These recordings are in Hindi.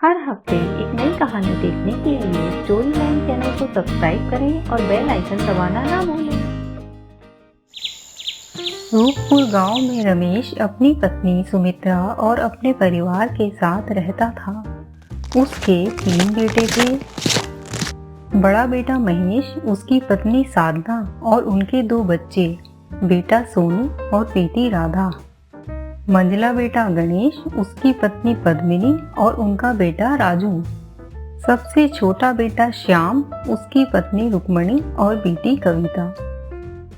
हर हफ्ते एक नई कहानी देखने के लिए स्टोरी लाइन चैनल को सब्सक्राइब करें और बेल आइकन दबाना ना भूलें। रूपपुर गांव में रमेश अपनी पत्नी सुमित्रा और अपने परिवार के साथ रहता था। उसके 3 बेटे थे। बड़ा बेटा महेश, उसकी पत्नी साधना और उनके 2 बच्चे, बेटा सोनू और बेटी राधा। मंझला बेटा गणेश, उसकी पत्नी पद्मिनी और उनका बेटा राजू। सबसे छोटा बेटा श्याम, उसकी पत्नी रुक्मणी और बेटी कविता।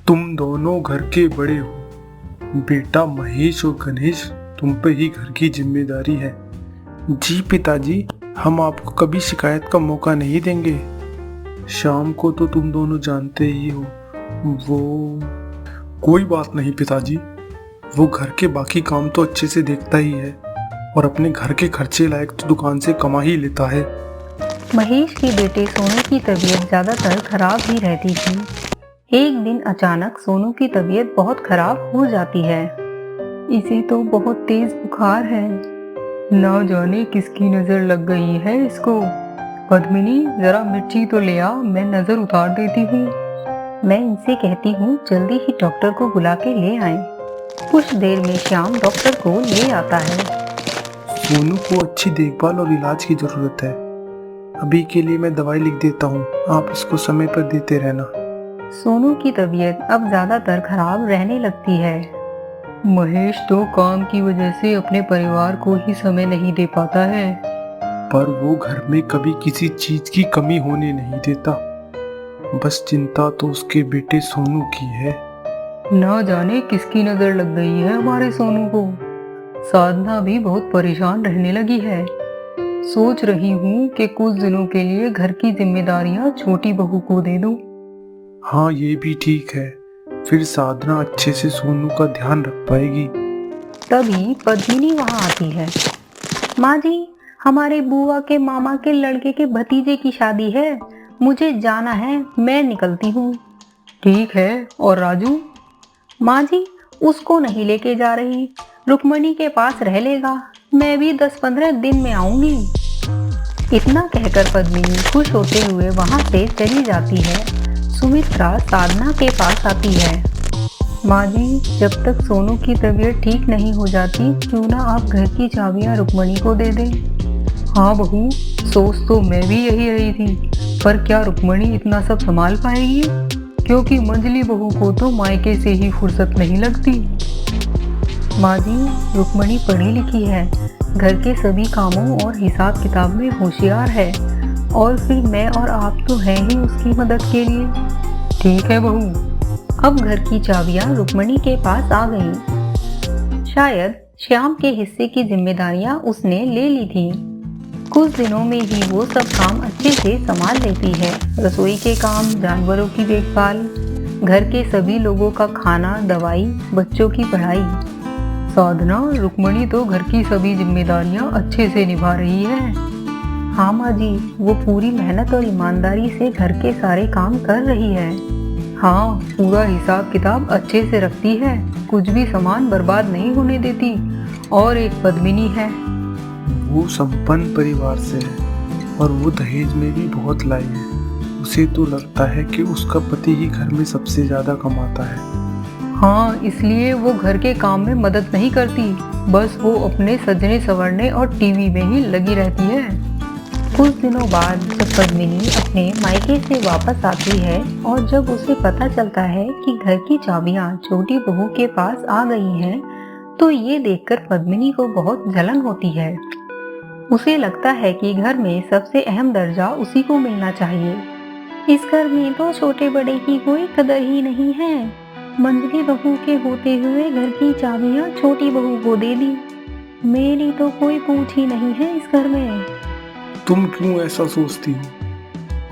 तुम दोनों घर के बड़े हो। बेटा महेश और गणेश, तुम पे ही घर की जिम्मेदारी है। जी पिताजी, हम आपको कभी शिकायत का मौका नहीं देंगे। श्याम को तो तुम दोनों जानते ही हो, वो कोई बात नहीं पिताजी, वो घर के बाकी काम तो अच्छे से देखता ही है और अपने घर के खर्चे लायक तो दुकान से कमा ही लेता है। महेश के बेटे सोनू की तबीयत ज्यादातर खराब ही रहती थी। एक दिन अचानक सोनू की तबीयत बहुत खराब हो जाती है। इसे तो बहुत तेज बुखार है, ना जाने किसकी नजर लग गई है इसको। पद्मिनी, जरा मिर्ची तो ले आ, मैं नजर उतार देती हूँ। मैं इनसे कहती हूँ जल्दी ही डॉक्टर को बुला के ले आए। कुछ देर में श्याम डॉक्टर को ले आता है। सोनू को अच्छी देखभाल और इलाज की जरूरत है। अभी के लिए मैं दवाई लिख देता हूँ, आप इसको समय पर देते रहना। सोनू की तबीयत अब ज्यादातर खराब रहने लगती है। महेश तो काम की वजह से अपने परिवार को ही समय नहीं दे पाता है, पर वो घर में कभी किसी चीज की कमी होने नहीं देता। बस चिंता तो उसके बेटे सोनू की है। ना जाने किसकी नजर लग गई है हमारे सोनू को। साधना भी बहुत परेशान रहने लगी है। सोच रही हूँ कि कुछ दिनों के लिए घर की जिम्मेदारियाँ छोटी बहू को दे दूँ। हाँ, ये भी ठीक है, फिर साधना अच्छे से सोनू का ध्यान रख पाएगी। तभी पद्मिनी वहाँ आती है। माँ जी, हमारे बुआ के मामा के लड़के के भतीजे की शादी है, मुझे जाना है, मैं निकलती हूँ। ठीक है, और राजू? माँ जी, उसको नहीं लेके जा रही, रुक्मणी के पास रह लेगा, मैं भी 10-15 दिन में आऊंगी। इतना कहकर पद्मिनी खुश होते हुए वहां से चली जाती है। सुमित्रा साधना के पास आती है। माँ जी, जब तक सोनू की तबीयत ठीक नहीं हो जाती, क्यों ना आप घर की चाबियां रुक्मणी को दे दें। हाँ बहू, सोच तो मैं भी यही रही थी, पर क्या रुक्मणी इतना सब संभाल पाएगी? क्योंकि मंझली बहू को तो मायके से ही फुर्सत नहीं लगती। माँ जी, रुक्मणी पढ़ी लिखी है, घर के सभी कामों और हिसाब किताब में होशियार है, और फिर मैं और आप तो हैं ही उसकी मदद के लिए। ठीक है बहू। अब घर की चाबियां रुक्मणी के पास आ गईं। शायद श्याम के हिस्से की जिम्मेदारियां उसने ले ली थी। कुछ दिनों में ही वो सब काम अच्छे से संभाल लेती है। रसोई के काम, जानवरों की देखभाल, घर के सभी लोगों का खाना, दवाई, बच्चों की पढ़ाई। साधना, रुक्मणी तो घर की सभी जिम्मेदारियां अच्छे से निभा रही है। हाँ माँ जी, वो पूरी मेहनत और ईमानदारी से घर के सारे काम कर रही है। हाँ, पूरा हिसाब किताब अच्छे से रखती है, कुछ भी सामान बर्बाद नहीं होने देती। और एक पद्मिनी है, वो संपन्न परिवार से है और वो दहेज में भी बहुत लाई है। उसे तो लगता है कि उसका पति ही घर में सबसे ज्यादा कमाता है। हाँ, इसलिए वो घर के काम में मदद नहीं करती, बस वो अपने सजने संवरने और टीवी में ही लगी रहती है। कुछ दिनों बाद जब पद्मिनी अपने मायके से वापस आती है और जब उसे पता चलता है कि घर की चाबियां छोटी बहू के पास आ गई हैं, तो ये देखकर पद्मिनी को बहुत जलन होती है। उसे लगता है कि घर में सबसे अहम दर्जा उसी को मिलना चाहिए। इस घर में तो छोटे बड़े की कोई कदर ही नहीं है। मंझली बहू के होते हुए घर की चाबियां छोटी बहू को दे दी। मेरी तो कोई पूछ ही नहीं है इस घर में। तुम क्यों ऐसा सोचती हो?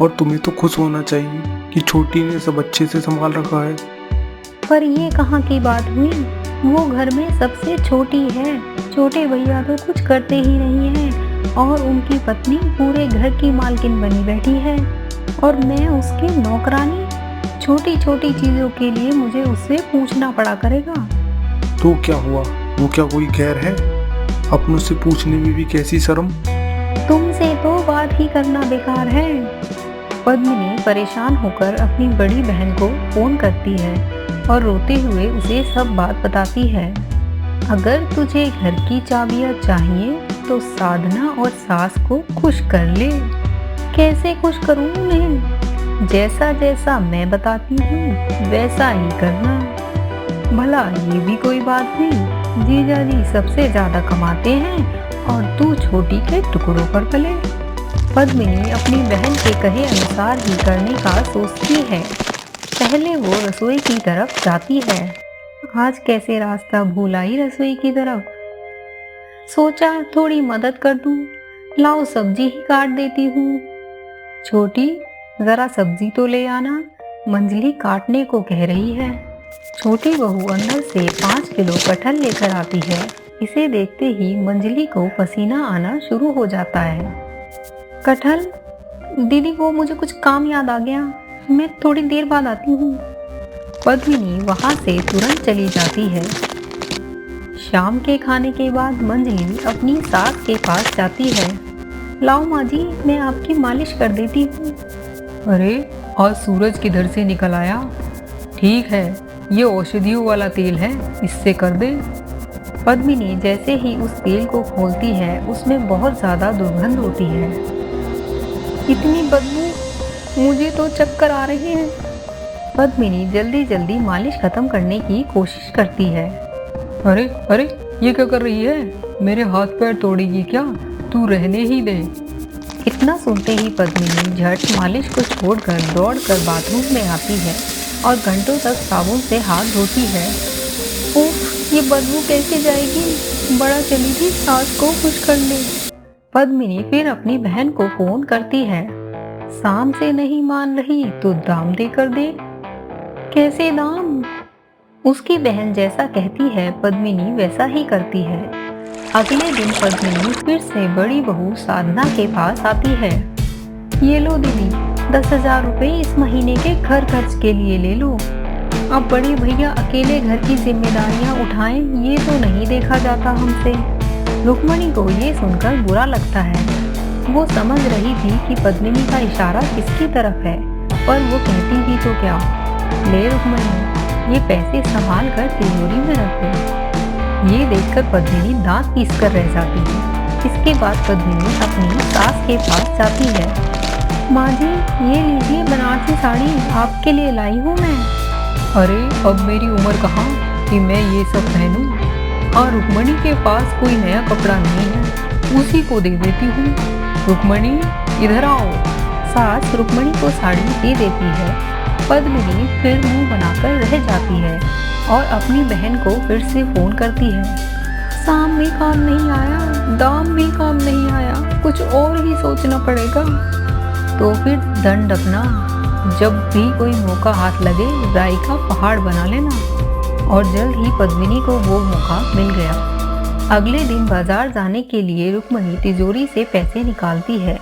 और तुम्हें तो खुश होना चाहिए कि छोटी ने सब अच्छे से संभाल रखा है। पर ये कहाँ की बात हुई? वो घर में सबसे छोटी है, छोटे भैया तो कुछ करते ही नहीं हैं, और उनकी पत्नी पूरे घर की मालकिन बनी बैठी है, और मैं उसकी नौकरानी। छोटी छोटी चीजों के लिए मुझे उससे पूछना पड़ा करेगा। तो क्या हुआ? वो क्या कोई गैर है? अपनों से पूछने में भी कैसी शर्म। तुमसे तो बात ही करना बेकार है। पद्मिनी परेशान होकर अपनी बड़ी बहन को फोन करती है और रोते हुए उसे सब बात बताती है। अगर तुझे घर की चाबियां चाहिए तो साधना और सास को खुश कर ले। कैसे खुश करूं उन्हें? जैसा जैसा मैं बताती हूँ वैसा ही करना। भला ये भी कोई बात नहीं, जीजा जी सबसे ज्यादा कमाते हैं और तू छोटी के टुकड़ों पर पले। पद्मिनी अपनी बहन के कहे अनुसार ही करने का सोचती है। पहले वो रसोई की तरफ जाती है। आज कैसे रास्ता भूल आई रसोई की तरफ। सोचा थोड़ी मदद कर दूं, लाओ सब्जी ही काट देती हूँ। छोटी जरा सब्जी तो ले आना, मंजली काटने को कह रही है। छोटी बहू अंदर से 5 किलो कटहल लेकर आती है। इसे देखते ही मंजली को पसीना आना शुरू हो जाता है। कटहल दीदी, वो मुझे कुछ काम याद आ गया, मैं थोड़ी देर बाद आती हूँ। पद्मिनी वहां से तुरंत चली जाती है। शाम के खाने के बाद मंजली अपनी सास के पास जाती है। लाओ माँ जी, मैं आपकी मालिश कर देती हूँ। अरे आज सूरज किधर से निकल आया? ठीक है, ये औषधियों वाला तेल है, इससे कर दे। पद्मिनी जैसे ही उस तेल को खोलती है उसमें बहुत ज्यादा दुर्गंध होती है। इतनी बदबू, मुझे तो चक्कर आ रहे हैं। पद्मिनी जल्दी जल्दी मालिश खत्म करने की कोशिश करती है। अरे अरे, ये क्या कर रही है? मेरे हाथ पैर तोड़ेगी क्या? तू रहने ही दे। इतना सुनते ही पद्मिनी झट मालिश को छोड़कर दौड़कर बाथरूम में आती है और घंटों तक साबुन से हाथ धोती है। उफ, ये बदबू कैसे जाएगी? बड़ा चली थी सास को खुश करने। पद्मिनी फिर अपनी बहन को फोन करती है। शाम से नहीं मान रही तो दाम देकर दे। कैसे दाम? उसकी बहन जैसा कहती है पद्मिनी वैसा ही करती है। अगले दिन पद्मिनी फिर से बड़ी बहू साधना के पास आती है। ये लो दीदी, 10,000 रुपए इस महीने के घर खर्च के लिए ले लो। अब बड़े भैया अकेले घर की जिम्मेदारियां उठाएं, ये तो नहीं देखा जाता हमसे। रुक्मणी को ये सुनकर बुरा लगता है। वो समझ रही थी कि पद्मिनी का इशारा किसकी तरफ है, पर वो कहती भी तो क्या। ले रुक्मणी, ये पैसे संभाल कर तिजोरी में रख दो। ये देखकर पद्मिनी दांत पीसकर रह जाती है। इसके बाद पद्मिनी अपनी सास के पास जाती है। माँ जी, ये लीजिए बनारसी साड़ी, आपके लिए लाई हूँ मैं। अरे अब मेरी उम्र कहाँ कि मैं ये सब पहनूं? और रुक्मणी के पास कोई नया कपड़ा नहीं है, उसी को दे देती हूँ। रुक्मणी इधर आओ। सास रुक्मणी को साड़ी दे देती है। पद्मिनी फिर मुंह बनाकर रह जाती है और अपनी बहन को फिर से फोन करती है। शाम भी काम नहीं आया, दाम भी काम नहीं आया, कुछ और ही सोचना पड़ेगा। तो फिर दंड अपना, जब भी कोई मौका हाथ लगे राई का पहाड़ बना लेना। और जल्द ही पद्मिनी को वो मौका मिल गया। अगले दिन बाजार जाने के लिए रुक्मणी तिजोरी से पैसे निकालती है।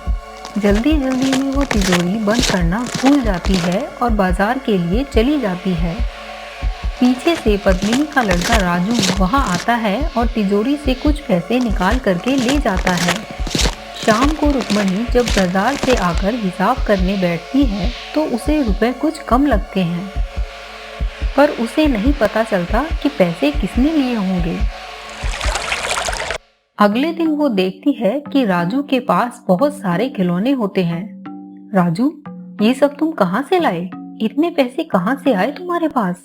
जल्दी जल्दी में वो तिजोरी बंद करना भूल जाती है और बाजार के लिए चली जाती है। पीछे से पद्मिनी का लड़का राजू वहां आता है और तिजोरी से कुछ पैसे निकाल करके ले जाता है। शाम को रुक्मणी जब बाजार से आकर हिसाब करने बैठती है तो उसे रुपए कुछ कम लगते हैं, पर उसे नहीं पता चलता कि पैसे किसने लिए होंगे। अगले दिन वो देखती है कि राजू के पास बहुत सारे खिलौने होते हैं। राजू, ये सब तुम कहाँ से लाए? इतने पैसे कहाँ से आए तुम्हारे पास?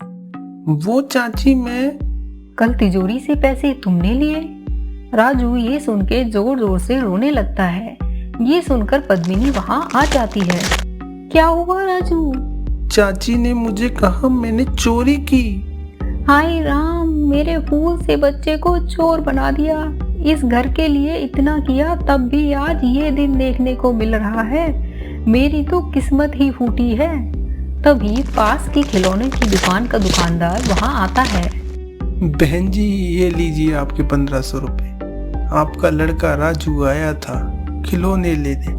वो चाची, मैं कल तिजोरी से पैसे तुमने लिए? राजू ये सुन के जोर जोर से रोने लगता है। ये सुनकर पद्मिनी वहाँ आ जाती है। क्या हुआ राजू? चाची ने मुझे कहा मैंने चोरी की। हाय राम, मेरे फूल से बच्चे को चोर बना दिया। इस घर के लिए इतना किया, तब भी आज ये दिन देखने को मिल रहा है। मेरी तो किस्मत ही फूटी है। तभी पास की खिलौने की दुकान का दुकानदार वहाँ आता है। बहन जी, ये लीजिए आपके 1500 रुपए। आपका लड़का राजू आया था खिलौने लेने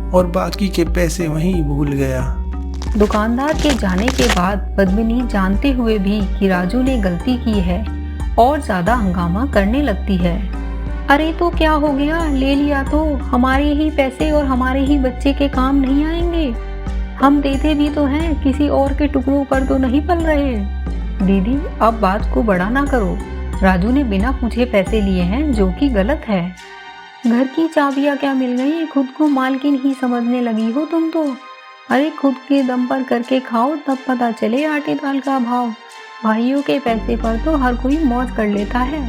और बाकी के पैसे वहीं भूल गया। दुकानदार के जाने के बाद पद्मिनी जानते हुए भी कि राजू ने गलती की है और ज्यादा हंगामा करने लगती है। अरे तो क्या हो गया, ले लिया तो हमारे ही पैसे और हमारे ही बच्चे के काम नहीं आएंगे। हम देते भी तो हैं, किसी और के टुकड़ों पर तो नहीं पल रहे। दीदी अब बात को बड़ा ना करो, राजू ने बिना पूछे पैसे लिए हैं जो कि गलत है। घर की चाबियां क्या मिल गई, खुद को मालकिन ही समझने लगी हो तुम तो। अरे खुद के दम पर करके खाओ तब पता चले आटे दाल का भाव। भाइयों के पैसे पर तो हर कोई मौज कर लेता है।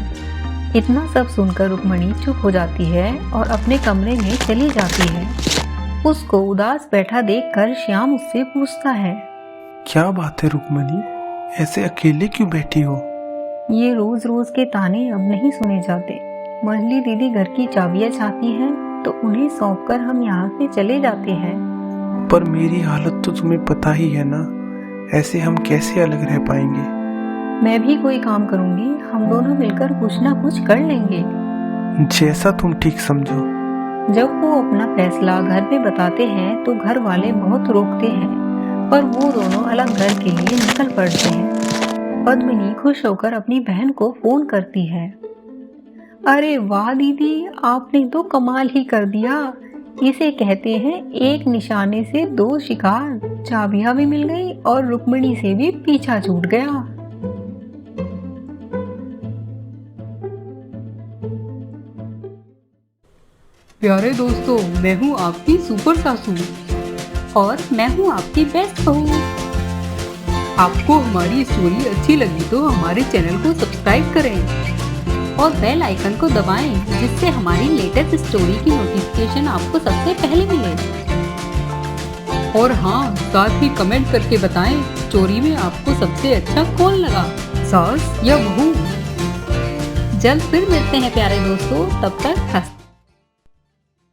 इतना सब सुनकर रुक्मणी चुप हो जाती है और अपने कमरे में चली जाती है। उसको उदास बैठा देखकर श्याम उससे पूछता है, क्या बात है रुक्मणी, ऐसे अकेले क्यों बैठी हो? ये रोज रोज के ताने अब नहीं सुने जाते। मंजली दीदी घर की चाबियां चाहती हैं तो उन्हें सौंपकर हम यहाँ से चले जाते हैं। पर मेरी हालत तो तुम्हें पता ही है ना, ऐसे हम कैसे अलग रह पाएंगे? मैं भी कोई काम करूंगी, हम दोनों मिलकर कुछ ना कुछ कर लेंगे। जैसा तुम ठीक समझो। जब वो अपना फैसला घर पे बताते हैं तो घर वाले बहुत रोकते हैं, पर वो दोनों अलग घर के लिए निकल पड़ते हैं। पद्मिनी खुश होकर अपनी बहन को फोन करती है। अरे वाह दीदी, आपने तो कमाल ही कर दिया। इसे कहते हैं एक निशाने से दो शिकार। चाबियां भी मिल गई और रुक्मिणी से भी पीछा छूट गया। प्यारे दोस्तों, मैं हूँ आपकी सुपर सासू और मैं हूँ आपकी बेस्ट बहू। आपको हमारी स्टोरी अच्छी लगी तो हमारे चैनल को सब्सक्राइब करें और बेल आइकन को दबाएं जिससे हमारी लेटेस्ट स्टोरी की नोटिफिकेशन आपको सबसे पहले मिले। और हाँ, साथ ही कमेंट करके बताएं स्टोरी में आपको सबसे अच्छा कौन लगा, सास या बहू। जल्द फिर मिलते हैं प्यारे दोस्तों, तब तक हंसते